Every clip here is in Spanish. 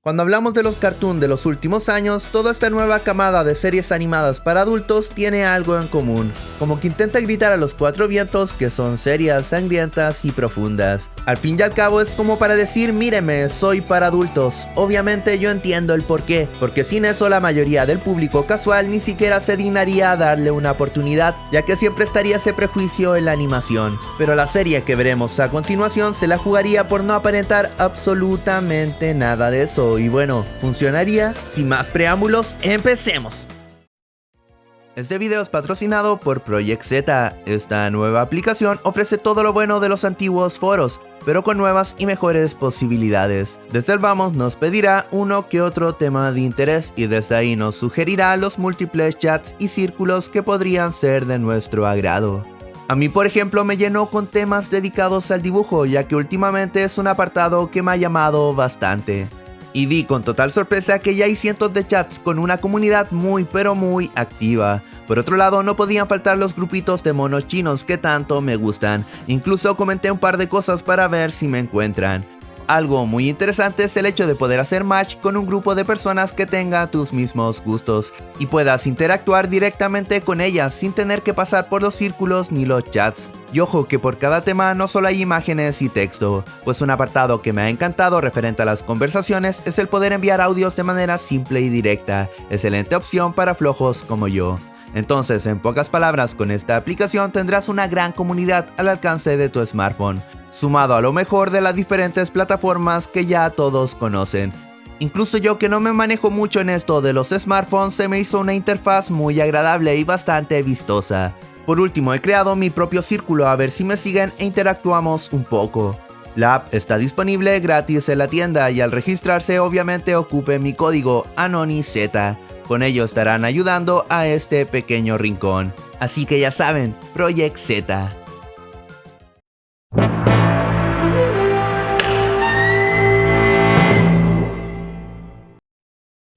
Cuando hablamos de los cartoons de los últimos años, toda esta nueva camada de series animadas para adultos tiene algo en común, como que intenta gritar a los cuatro vientos que son serias, sangrientas y profundas. Al fin y al cabo es como para decir, míreme, soy para adultos. Obviamente yo entiendo el porqué, porque sin eso la mayoría del público casual ni siquiera se dignaría a darle una oportunidad, ya que siempre estaría ese prejuicio en la animación. Pero la serie que veremos a continuación se la jugaría por no aparentar absolutamente nada de eso. Y bueno, funcionaría. Sin más preámbulos, empecemos. Este video es patrocinado por Project Z. Esta nueva aplicación ofrece todo lo bueno de los antiguos foros, pero con nuevas y mejores posibilidades. Desde el vamos nos pedirá uno que otro tema de interés y desde ahí nos sugerirá los múltiples chats y círculos que podrían ser de nuestro agrado. A mí, por ejemplo, me llenó con temas dedicados al dibujo, ya que últimamente es un apartado que me ha llamado bastante. Y vi con total sorpresa que ya hay cientos de chats con una comunidad muy pero muy activa. Por otro lado, no podían faltar los grupitos de monos chinos que tanto me gustan. Incluso comenté un par de cosas para ver si me encuentran. Algo muy interesante es el hecho de poder hacer match con un grupo de personas que tenga tus mismos gustos y puedas interactuar directamente con ellas sin tener que pasar por los círculos ni los chats. Y ojo que por cada tema no solo hay imágenes y texto, pues un apartado que me ha encantado referente a las conversaciones es el poder enviar audios de manera simple y directa, excelente opción para flojos como yo. Entonces, en pocas palabras, con esta aplicación tendrás una gran comunidad al alcance de tu smartphone, sumado a lo mejor de las diferentes plataformas que ya todos conocen. Incluso yo que no me manejo mucho en esto de los smartphones, se me hizo una interfaz muy agradable y bastante vistosa. Por último, he creado mi propio círculo a ver si me siguen e interactuamos un poco. La app está disponible gratis en la tienda y al registrarse obviamente ocupe mi código ANONYZ. Con ello estarán ayudando a este pequeño rincón. Así que ya saben, Project Z.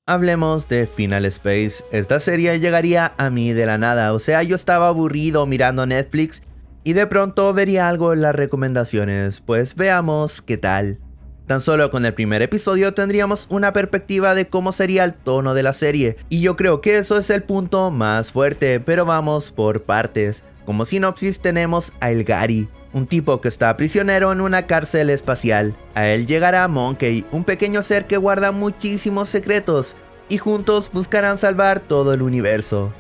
Hablemos de Final Space. Esta serie llegaría a mí de la nada, o sea, yo estaba aburrido mirando Netflix y de pronto vería algo en las recomendaciones, pues veamos qué tal. Tan solo con el primer episodio tendríamos una perspectiva de cómo sería el tono de la serie, y yo creo que eso es el punto más fuerte, pero vamos por partes. Como sinopsis tenemos a El Gary, un tipo que está prisionero en una cárcel espacial. A él llegará Monkey, un pequeño ser que guarda muchísimos secretos, y juntos buscarán salvar todo el universo.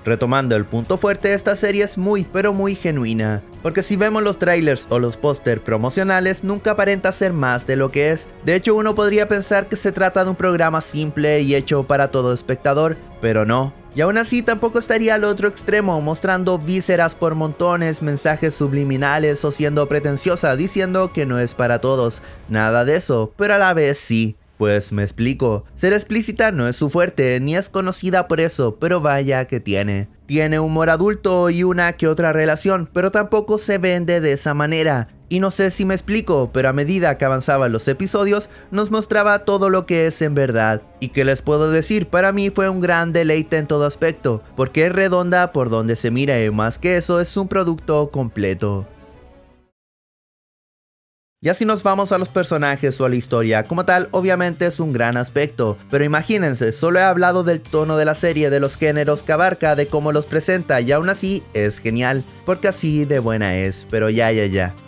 Retomando el punto fuerte, esta serie es muy pero muy genuina, porque si vemos los trailers o los póster promocionales nunca aparenta ser más de lo que es. De hecho, uno podría pensar que se trata de un programa simple y hecho para todo espectador, pero no. Y aún así tampoco estaría al otro extremo, mostrando vísceras por montones, mensajes subliminales o siendo pretenciosa diciendo que no es para todos. Nada de eso, pero a la vez sí. Pues me explico, ser explícita no es su fuerte, ni es conocida por eso, pero vaya que tiene. Tiene humor adulto y una que otra relación, pero tampoco se vende de esa manera. Y no sé si me explico, pero a medida que avanzaban los episodios, nos mostraba todo lo que es en verdad. Y que les puedo decir, para mí fue un gran deleite en todo aspecto, porque es redonda por donde se mira y más que eso es un producto completo. Ya si nos vamos a los personajes o a la historia como tal, obviamente es un gran aspecto, pero imagínense, solo he hablado del tono de la serie, de los géneros que abarca, de cómo los presenta y aún así es genial, porque así de buena es, pero ya.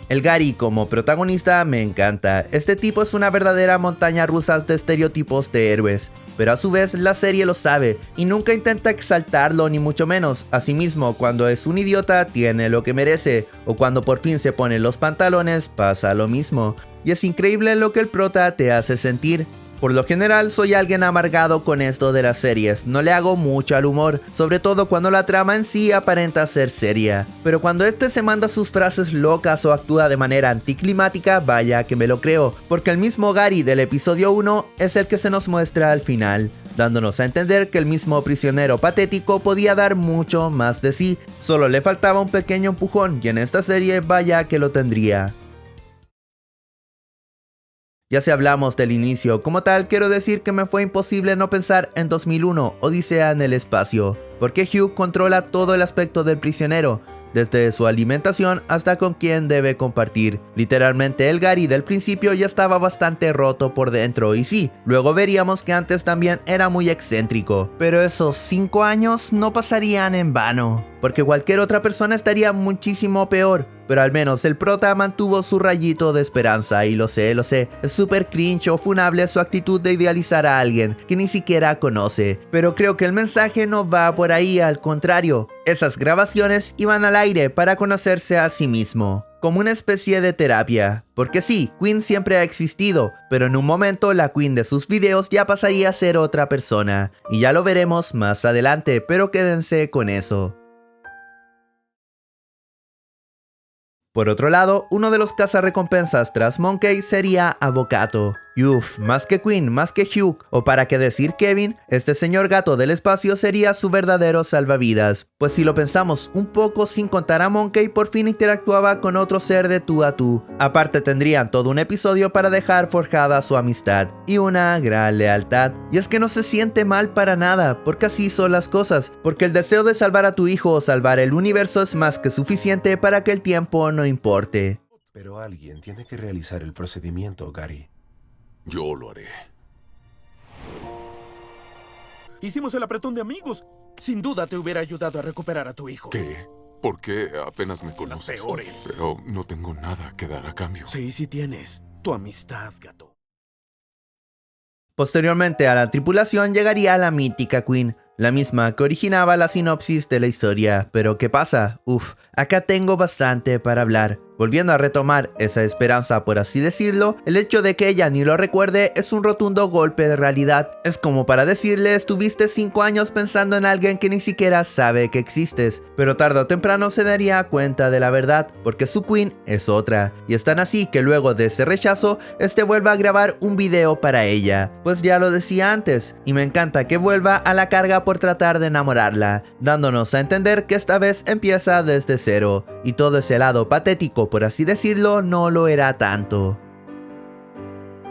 El Gary como protagonista me encanta, este tipo es una verdadera montaña rusa de estereotipos de héroes. Pero a su vez la serie lo sabe y nunca intenta exaltarlo ni mucho menos. Asimismo, cuando es un idiota tiene lo que merece, o cuando por fin se pone los pantalones pasa lo mismo. Y es increíble lo que el prota te hace sentir. Por lo general soy alguien amargado con esto de las series, no le hago mucho al humor, sobre todo cuando la trama en sí aparenta ser seria. Pero cuando este se manda sus frases locas o actúa de manera anticlimática, vaya que me lo creo, porque el mismo Gary del episodio 1 es el que se nos muestra al final, dándonos a entender que el mismo prisionero patético podía dar mucho más de sí, solo le faltaba un pequeño empujón y en esta serie vaya que lo tendría. Ya si hablamos del inicio como tal, quiero decir que me fue imposible no pensar en 2001, Odisea en el espacio, porque Hugh controla todo el aspecto del prisionero, desde su alimentación hasta con quién debe compartir. Literalmente el Gary del principio ya estaba bastante roto por dentro y sí, luego veríamos que antes también era muy excéntrico, pero esos 5 años no pasarían en vano, porque cualquier otra persona estaría muchísimo peor. Pero al menos el prota mantuvo su rayito de esperanza y lo sé, es súper cringe o funable su actitud de idealizar a alguien que ni siquiera conoce. Pero creo que el mensaje no va por ahí, al contrario. Esas grabaciones iban al aire para conocerse a sí mismo, como una especie de terapia. Porque sí, Queen siempre ha existido, pero en un momento la Queen de sus videos ya pasaría a ser otra persona. Y ya lo veremos más adelante, pero quédense con eso. Por otro lado, uno de los cazarrecompensas tras Monkey sería Avocato. Y uff, más que Queen, más que Hugh, o para qué decir Kevin, este señor gato del espacio sería su verdadero salvavidas. Pues si lo pensamos un poco, sin contar a Monkey, por fin interactuaba con otro ser de tú a tú. Aparte tendrían todo un episodio para dejar forjada su amistad y una gran lealtad. Y es que no se siente mal para nada, porque así son las cosas, porque el deseo de salvar a tu hijo o salvar el universo es más que suficiente para que el tiempo no importe. Pero alguien tiene que realizar el procedimiento, Gary. Yo lo haré. Hicimos el apretón de amigos. Sin duda te hubiera ayudado a recuperar a tu hijo. ¿Qué? ¿Por qué apenas me conoces? Las peores. Pero no tengo nada que dar a cambio. Sí, sí tienes. Tu amistad, gato. Posteriormente a la tripulación llegaría la mítica Queen, la misma que originaba la sinopsis de la historia. Pero ¿qué pasa? Acá tengo bastante para hablar. Volviendo a retomar esa esperanza, por así decirlo, el hecho de que ella ni lo recuerde es un rotundo golpe de realidad. Es como para decirle: estuviste 5 años pensando en alguien que ni siquiera sabe que existes, pero tarde o temprano se daría cuenta de la verdad, porque su Queen es otra, y es tan así que luego de ese rechazo, vuelve a grabar un video para ella. Pues ya lo decía antes, y me encanta que vuelva a la carga por tratar de enamorarla, dándonos a entender que esta vez empieza desde cero, y todo ese lado patético, por así decirlo, no lo era tanto.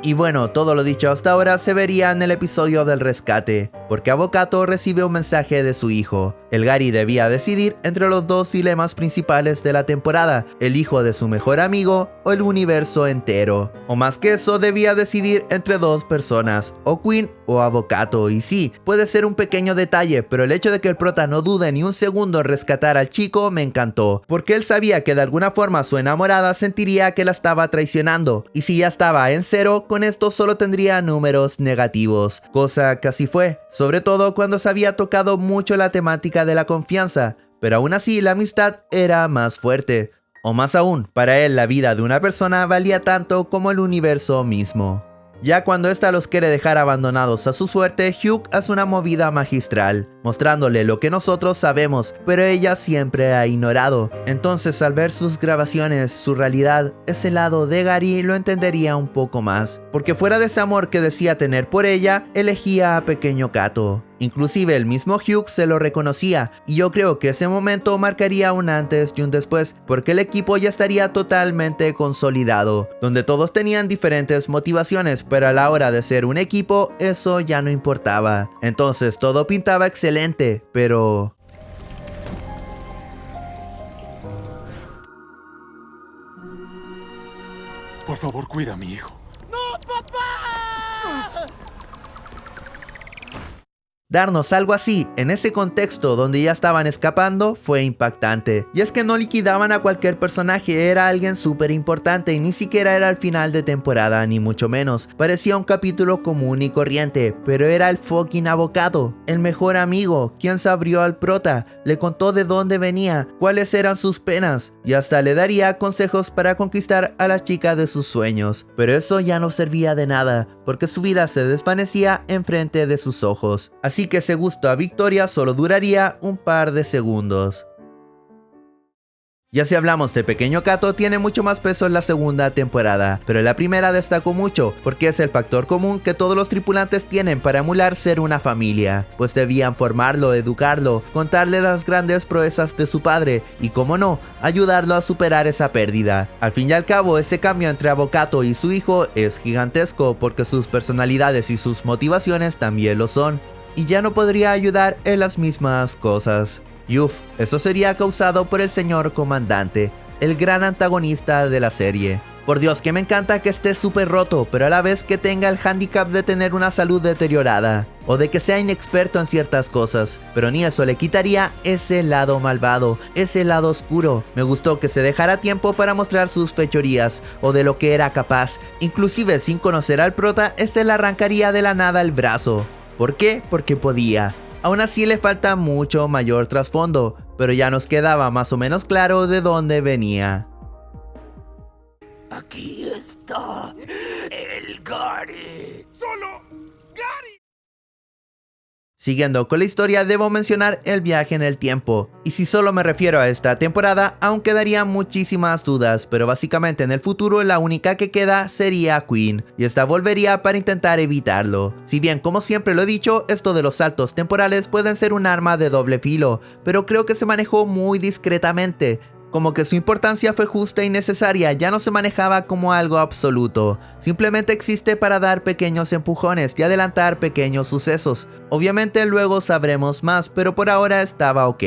Y bueno, todo lo dicho hasta ahora se vería en el episodio del rescate, porque Avocato recibe un mensaje de su hijo. El Gary debía decidir entre los dos dilemas principales de la temporada: el hijo de su mejor amigo o el universo entero. O más que eso, debía decidir entre dos personas, o Queen o Avocato. Y sí, puede ser un pequeño detalle, pero el hecho de que el prota no dude ni un segundo en rescatar al chico me encantó, porque él sabía que de alguna forma su enamorada sentiría que la estaba traicionando, y si ya estaba en cero, con esto solo tendría números negativos, cosa que así fue, sobre todo cuando se había tocado mucho la temática de la confianza, pero aún así la amistad era más fuerte. O más aún, para él la vida de una persona valía tanto como el universo mismo. Ya cuando ésta los quiere dejar abandonados a su suerte, Hugh hace una movida magistral, mostrándole lo que nosotros sabemos, pero ella siempre ha ignorado. Entonces, al ver sus grabaciones, su realidad, ese lado de Gary lo entendería un poco más, porque fuera de ese amor que decía tener por ella, elegía a pequeño Kato. Inclusive el mismo Hugh se lo reconocía, y yo creo que ese momento marcaría un antes y un después, porque el equipo ya estaría totalmente consolidado, donde todos tenían diferentes motivaciones, pero a la hora de ser un equipo, eso ya no importaba. Entonces todo pintaba excelente, pero... Por favor, cuida a mi hijo. Darnos algo así, en ese contexto donde ya estaban escapando, fue impactante. Y es que no liquidaban a cualquier personaje, era alguien súper importante y ni siquiera era el final de temporada, ni mucho menos. Parecía un capítulo común y corriente, pero era el fucking Avocato, el mejor amigo, quien se abrió al prota, le contó de dónde venía, cuáles eran sus penas, y hasta le daría consejos para conquistar a la chica de sus sueños. Pero eso ya no servía de nada, porque su vida se desvanecía enfrente de sus ojos. Así que ese gusto a victoria solo duraría un par de segundos. Ya si hablamos de Pequeño Kato, tiene mucho más peso en la segunda temporada, pero en la primera destacó mucho, porque es el factor común que todos los tripulantes tienen para emular ser una familia, pues debían formarlo, educarlo, contarle las grandes proezas de su padre, y como no, ayudarlo a superar esa pérdida. Al fin y al cabo, ese cambio entre Avocato y su hijo es gigantesco, porque sus personalidades y sus motivaciones también lo son, y ya no podría ayudar en las mismas cosas. Y eso sería causado por el señor comandante, el gran antagonista de la serie. Por Dios que me encanta que esté súper roto, pero a la vez que tenga el hándicap de tener una salud deteriorada, o de que sea inexperto en ciertas cosas, pero ni eso le quitaría ese lado malvado, ese lado oscuro. Me gustó que se dejara tiempo para mostrar sus fechorías, o de lo que era capaz. Inclusive sin conocer al prota, le arrancaría de la nada el brazo. ¿Por qué? Porque podía. Aún así le falta mucho mayor trasfondo, pero ya nos quedaba más o menos claro de dónde venía. Aquí está el Gary. ¡Solo Gary! Siguiendo con la historia, debo mencionar el viaje en el tiempo. Y si solo me refiero a esta temporada, aún quedarían muchísimas dudas, pero básicamente en el futuro la única que queda sería Queen, y esta volvería para intentar evitarlo. Si bien, como siempre lo he dicho, esto de los saltos temporales pueden ser un arma de doble filo, pero creo que se manejó muy discretamente. Como que su importancia fue justa y necesaria, ya no se manejaba como algo absoluto. Simplemente existe para dar pequeños empujones y adelantar pequeños sucesos. Obviamente luego sabremos más, pero por ahora estaba ok.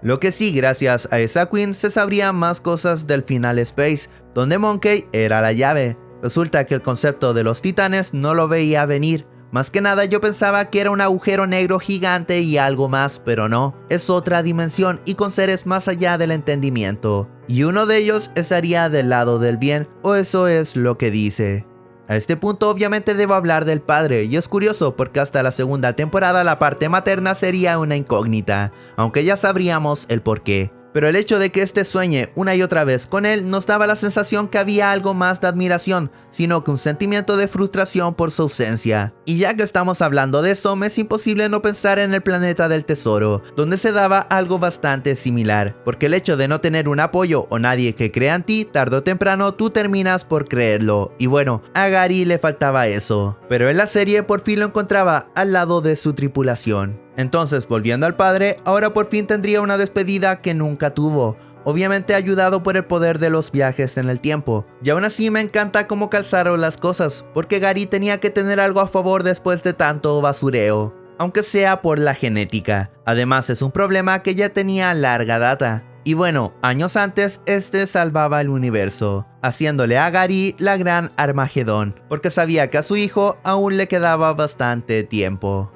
Lo que sí, gracias a esa Queen se sabrían más cosas del Final Space, donde Monkey era la llave. Resulta que el concepto de los titanes no lo veía venir. Más que nada yo pensaba que era un agujero negro gigante y algo más, pero no, es otra dimensión y con seres más allá del entendimiento. Y uno de ellos estaría del lado del bien, o eso es lo que dice. A este punto obviamente debo hablar del padre, y es curioso porque hasta la segunda temporada la parte materna sería una incógnita, aunque ya sabríamos el porqué. Pero el hecho de que sueñe una y otra vez con él nos daba la sensación que había algo más de admiración, sino que un sentimiento de frustración por su ausencia. Y ya que estamos hablando de eso, me es imposible no pensar en el planeta del tesoro, donde se daba algo bastante similar, porque el hecho de no tener un apoyo o nadie que crea en ti, tarde o temprano tú terminas por creerlo. Y bueno, a Gary le faltaba eso, pero en la serie por fin lo encontraba al lado de su tripulación. Entonces, volviendo al padre, ahora por fin tendría una despedida que nunca tuvo, obviamente ayudado por el poder de los viajes en el tiempo. Y aún así me encanta cómo calzaron las cosas, porque Gary tenía que tener algo a favor después de tanto basureo, aunque sea por la genética. Además es un problema que ya tenía larga data. Y bueno, años antes salvaba el universo, haciéndole a Gary la gran Armagedón, porque sabía que a su hijo aún le quedaba bastante tiempo.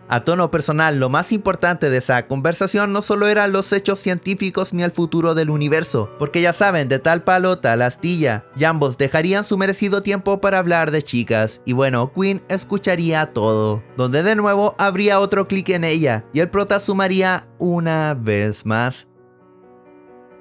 A tono personal, lo más importante de esa conversación no solo eran los hechos científicos ni el futuro del universo, porque ya saben, de tal palo tal astilla, y ambos dejarían su merecido tiempo para hablar de chicas, y bueno, Queen escucharía todo, donde de nuevo habría otro clic en ella, y el prota sumaría una vez más.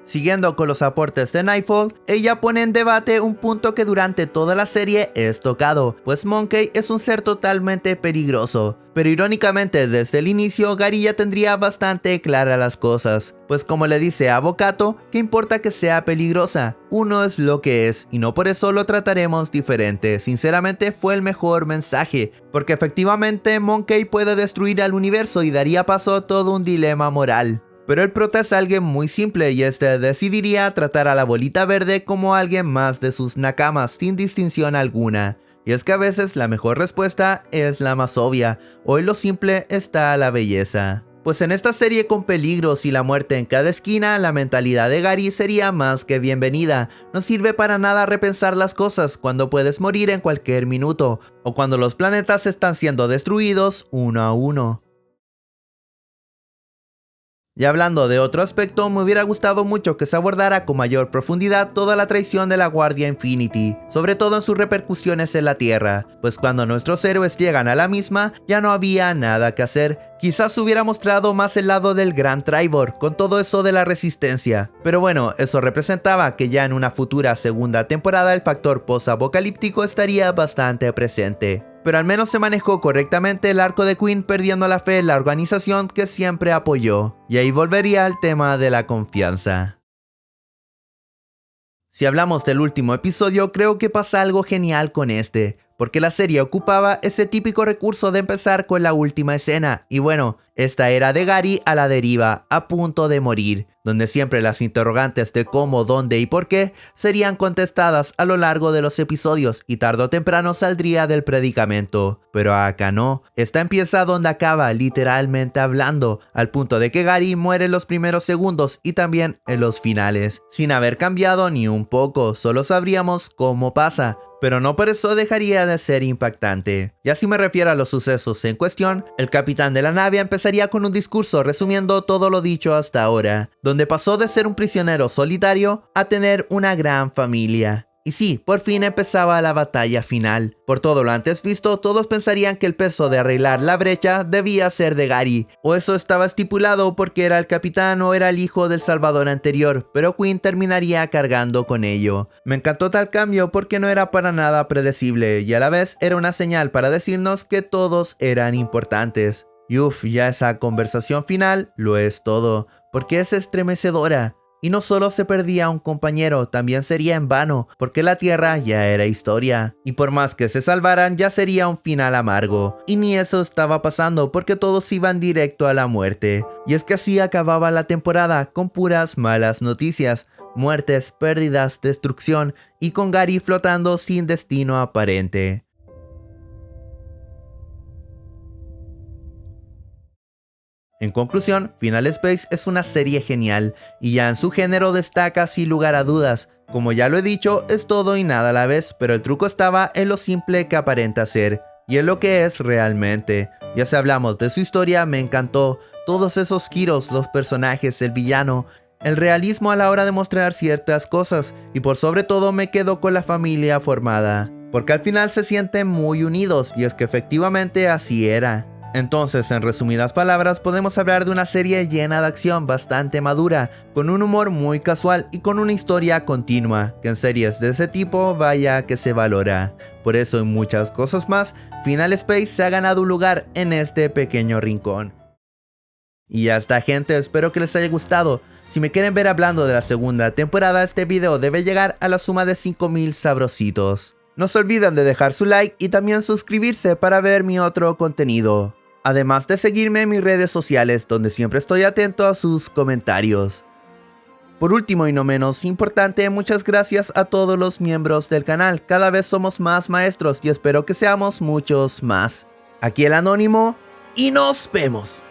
Siguiendo con los aportes de Nightfall, ella pone en debate un punto que durante toda la serie es tocado, pues Monkey es un ser totalmente peligroso. Pero irónicamente desde el inicio Gary ya tendría bastante claras las cosas, pues como le dice a Bocato, ¿qué importa que sea peligrosa? Uno es lo que es y no por eso lo trataremos diferente. Sinceramente fue el mejor mensaje, porque efectivamente Monkey puede destruir al universo y daría paso a todo un dilema moral. Pero el prota es alguien muy simple y decidiría tratar a la bolita verde como alguien más de sus nakamas sin distinción alguna. Y es que a veces la mejor respuesta es la más obvia, o en lo simple está la belleza. Pues en esta serie con peligros y la muerte en cada esquina, la mentalidad de Gary sería más que bienvenida. No sirve para nada repensar las cosas cuando puedes morir en cualquier minuto, o cuando los planetas están siendo destruidos uno a uno. Y hablando de otro aspecto, me hubiera gustado mucho que se abordara con mayor profundidad toda la traición de la Guardia Infinity, sobre todo en sus repercusiones en la Tierra, pues cuando nuestros héroes llegan a la misma, ya no había nada que hacer. Quizás hubiera mostrado más el lado del Gran Tribor, con todo eso de la resistencia. Pero bueno, eso representaba que ya en una futura segunda temporada el factor post-apocalíptico estaría bastante presente. Pero al menos se manejó correctamente el arco de Queen perdiendo la fe en la organización que siempre apoyó. Y ahí volvería al tema de la confianza. Si hablamos del último episodio, creo que pasa algo genial con porque la serie ocupaba ese típico recurso de empezar con la última escena, y bueno, esta era de Gary a la deriva, a punto de morir, donde siempre las interrogantes de cómo, dónde y por qué serían contestadas a lo largo de los episodios y tarde o temprano saldría del predicamento. Pero acá no, esta empieza donde acaba, literalmente hablando, al punto de que Gary muere en los primeros segundos y también en los finales, sin haber cambiado ni un poco, solo sabríamos cómo pasa. Pero no por eso dejaría de ser impactante. Y así me refiero a los sucesos en cuestión, el capitán de la nave empezaría con un discurso resumiendo todo lo dicho hasta ahora, donde pasó de ser un prisionero solitario a tener una gran familia. Y sí, por fin empezaba la batalla final. Por todo lo antes visto, todos pensarían que el peso de arreglar la brecha debía ser de Gary, o eso estaba estipulado porque era el capitán o era el hijo del Salvador anterior, pero Quinn terminaría cargando con ello. Me encantó tal cambio porque no era para nada predecible y a la vez era una señal para decirnos que todos eran importantes. Y ya esa conversación final lo es todo, porque es estremecedora. Y no solo se perdía un compañero, también sería en vano, porque la Tierra ya era historia. Y por más que se salvaran, ya sería un final amargo. Y ni eso estaba pasando, porque todos iban directo a la muerte. Y es que así acababa la temporada, con puras malas noticias. Muertes, pérdidas, destrucción, y con Gary flotando sin destino aparente. En conclusión, Final Space es una serie genial, y ya en su género destaca sin lugar a dudas. Como ya lo he dicho, es todo y nada a la vez, pero el truco estaba en lo simple que aparenta ser, y en lo que es realmente. Ya si hablamos de su historia, me encantó, todos esos giros, los personajes, el villano, el realismo a la hora de mostrar ciertas cosas, y por sobre todo me quedo con la familia formada, porque al final se sienten muy unidos, y es que efectivamente así era. Entonces, en resumidas palabras, podemos hablar de una serie llena de acción bastante madura, con un humor muy casual y con una historia continua, que en series de ese tipo vaya que se valora. Por eso y muchas cosas más, Final Space se ha ganado un lugar en este pequeño rincón. Y ya está, gente, espero que les haya gustado. Si me quieren ver hablando de la segunda temporada, este video debe llegar a la suma de 5000 sabrositos. No se olviden de dejar su like y también suscribirse para ver mi otro contenido. Además de seguirme en mis redes sociales, donde siempre estoy atento a sus comentarios. Por último y no menos importante, muchas gracias a todos los miembros del canal. Cada vez somos más maestros y espero que seamos muchos más. Aquí el Anónimo y nos vemos.